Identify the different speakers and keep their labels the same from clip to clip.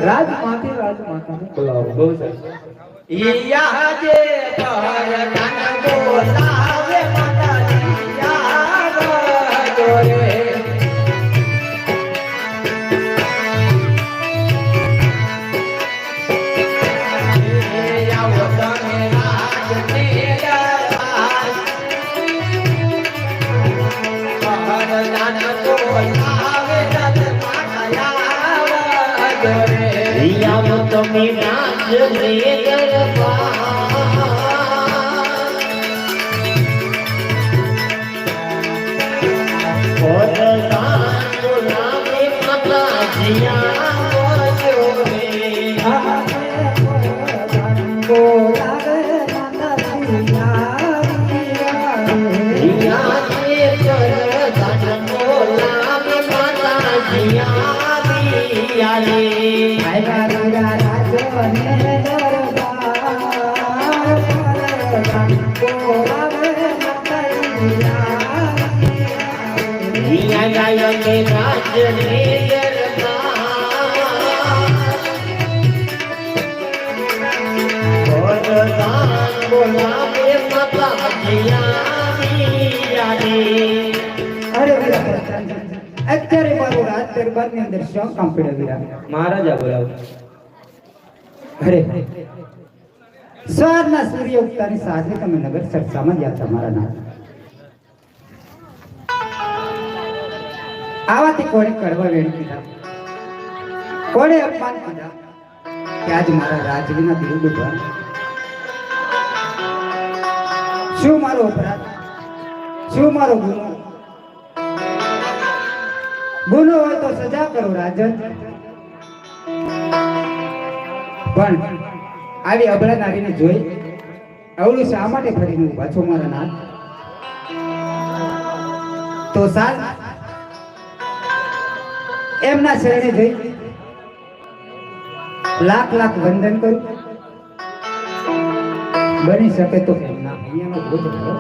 Speaker 1: રાજમાતાને બોલાવો. બહુ સરસ.
Speaker 2: ઈયા જે પરદાન બોલાવે માતાજી આવજો રે. આવો તમે રાજને દરબાર પરદાન બોલાવે રાજમાતા આવજો રે.
Speaker 3: રિયાનો તમે નાચ રે દરબાર પરદાન બોલાવે માતાજી આવજો રે.
Speaker 2: બોલાવે માતાજી
Speaker 3: રિયા જે પરદાન બોલાવે માતાજી આવ્યા રે. રિયા ગાય કે રાજ રે દરબાર પરદાન બોલાવે માતાજી આવ્યા રે.
Speaker 2: અત્યારે મારું રાજ દરબાર ની અંદર શું કામ પડ્યો વીરા?
Speaker 1: મહારાજા બોલાવો.
Speaker 2: અરે સવારના સૂર્ય ઉગતાની સાથે તમે નગર ચર્ચામાં ગયા તમારા નાથ. આવાથી કોણે કડવા વેણ કીધા, કોણે અપમાન કીધા કે આજ મારા રાજવીના દિલ ડૂબવા? શું મારો અપરાધ, શું મારો ગુનો? ગુનો હોય તો સજા કરો રાજન, પણ આવી અબળા નારીને જોઈ અવળું શા માટે ફરીને ઉભા છો મારા નાથ? તો સાલ એમના શરણે જઈ લાખ લાખ વંદન કરું, બની શકે તો એમના અહીંયાનો ભોજ ભરો.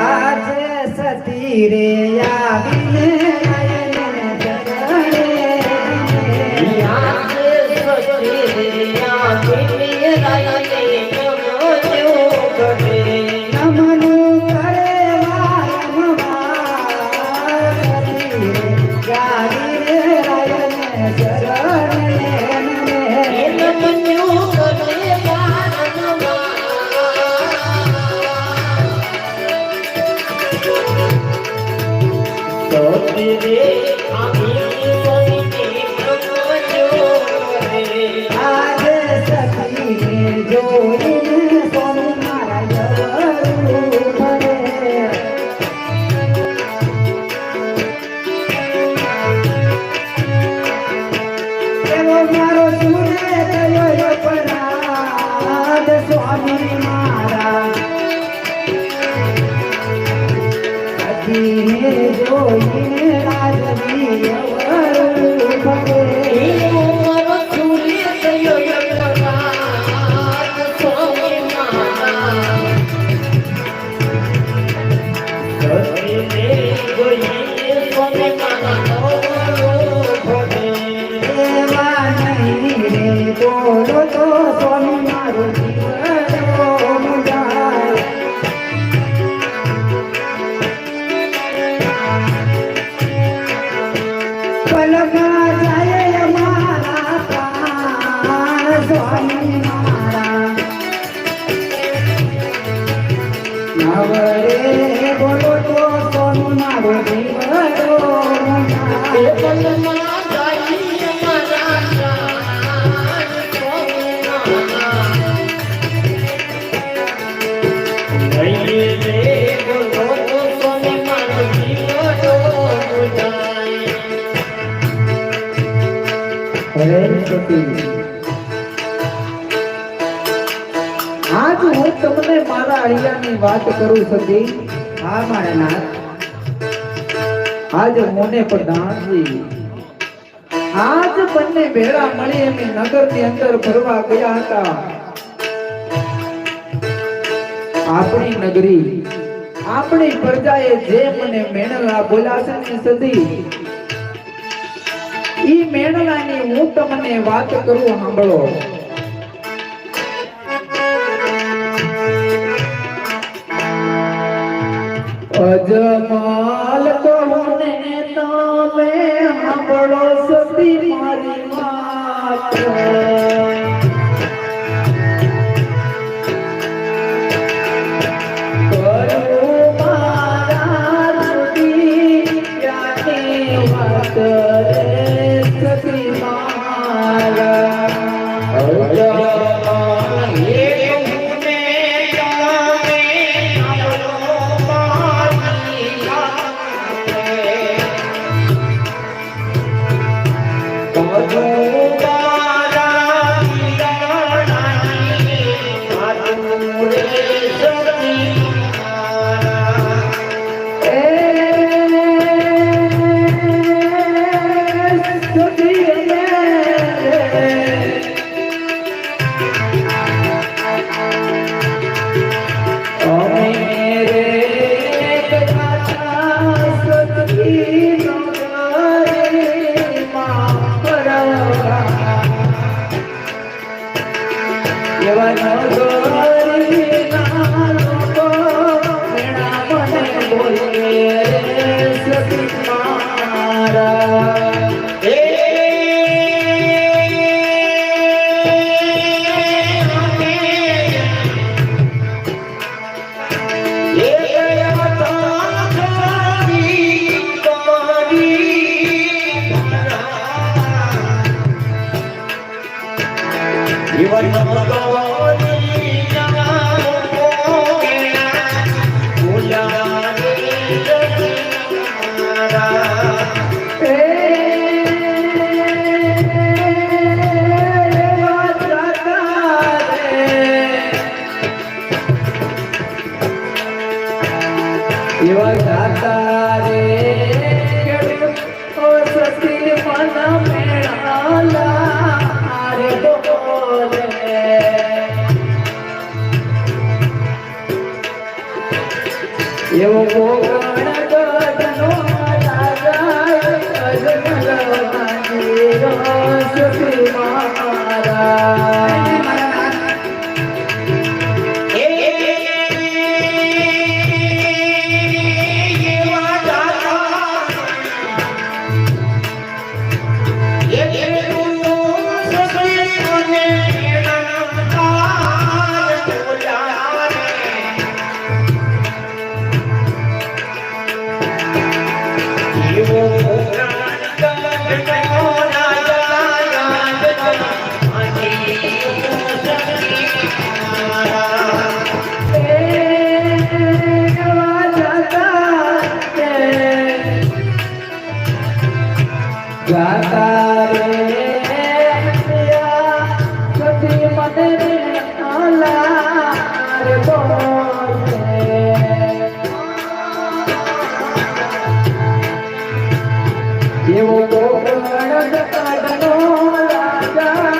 Speaker 2: આજે સતી રે આવીને
Speaker 1: આજ હું તમને મારા અળિયાની વાત કરું સતી.
Speaker 2: હા મારા નાથ.
Speaker 1: આજ મોને પ્રધાનજી આજ બંને ભેળા મળી એમની નગરની અંદર ફરવા ગયા હતા. આપણી નગરી આપણી પ્રજાએ જે મને મેણલા બોલ્યા છે ને સદી ઈ મેણલાની હું તમને વાત કરું સાંભળો. અજમાલ કોને તમે સાંભળો સતી મારી વાત. એવો કોકણ ગગનો રાજા અજમલવાની રસતી મારા. ગાતા રે સતી મને આલા રે બોલે એવો કોકણ ગગનો રાજા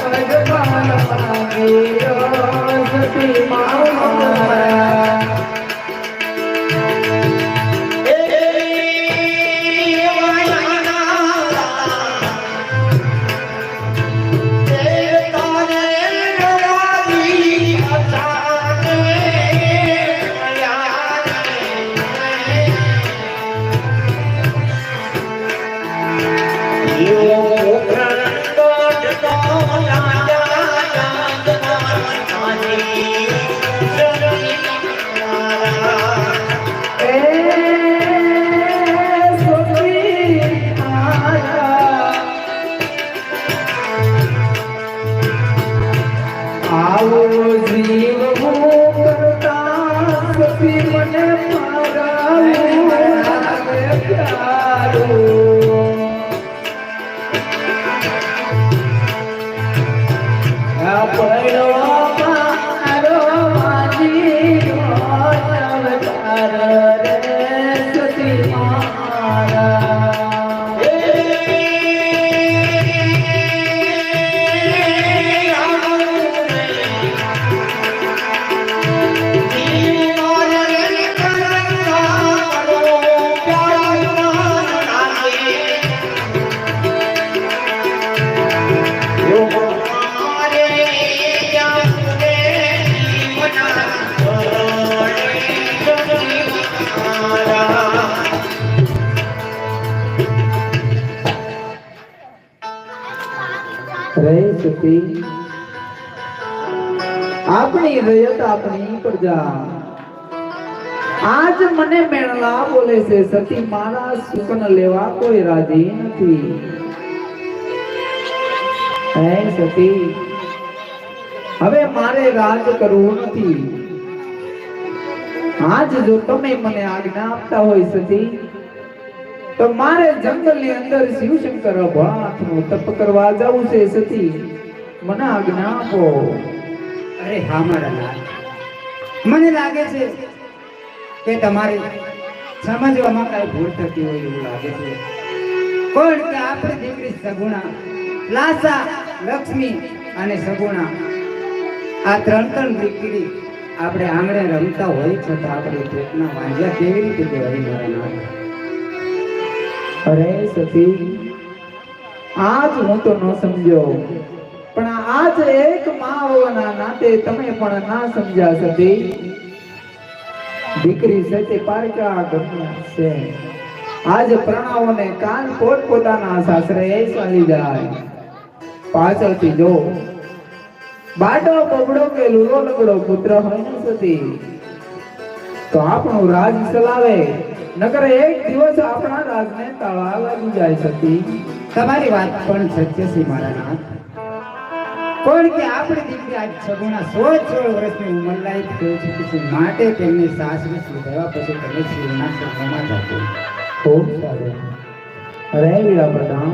Speaker 1: અજમલવાની રસતી મારા. આવો જીવ હું કરતા સતી મને મારાવું પ્યારું. આ પડો મારો માજી અવતાર રે સતી મારા.
Speaker 3: Yeah.
Speaker 1: અરે સતી આપણી રયત આપણી પ્રજા આજ મને મેણલા બોલે છે સતી મારા સુકન લેવા કોઈ રાજી નથી. હે સતી હવે મારે રાજ કરવું નથી. આજ જો તમે મને આજ્ઞા આપતા હોય સતી તો મારે જંગલની અંદર શિવશંકર ભોળાનાથનું તપ કરવા જવું છે સતી મને આજ્ઞા આપો.
Speaker 2: અરે હા મારા લાલ, મને લાગે છે કે તમારે સમજવામાં કઈ ભૂલ થતી હોય એવું લાગે છે. કોણ કે આપણી દીકરી સગુણા, લાસા, લક્ષ્મી અને સગુણા આ ત્રણ દીકરી આપણે આંગણે રમતા હોય છતાં આપણે પેટના વાંજ્યા કેવી રીતે કહેવાય મારા નાથ?
Speaker 1: અરે સતી આજ હું તો ન સમજ્યો પણ આજ એક માં હોવાના નાતે તમે પણ ના સમજ્યા સતી. દીકરી સતી પારકા ગમ્યા છે. આજ પ્રણાવોને કાન પોતપોતાના સાસરે ચાલી જાય. પાછળથી જો બાડો બબડો કે લૂલો લગડો પુત્ર હોય ને સતી તો આપણું રાજ ચલાવે નકર એક દિવસ આપણા રાજને તાળા લાગી જાય સતી.
Speaker 2: તમારી વાત પણ સત્ય છે મારા નાથ. કોણ કે આપણી દીકરી આજ સગુણા 16 વર્ષની ઉંમર લાયક થઈ ચૂકી છે, માટે તેમને સાસરે સુધારવા પછી તમે શિવના શરણમાં જાઓ.
Speaker 1: ખૂબ સારું. અરે વીરા પ્રધાન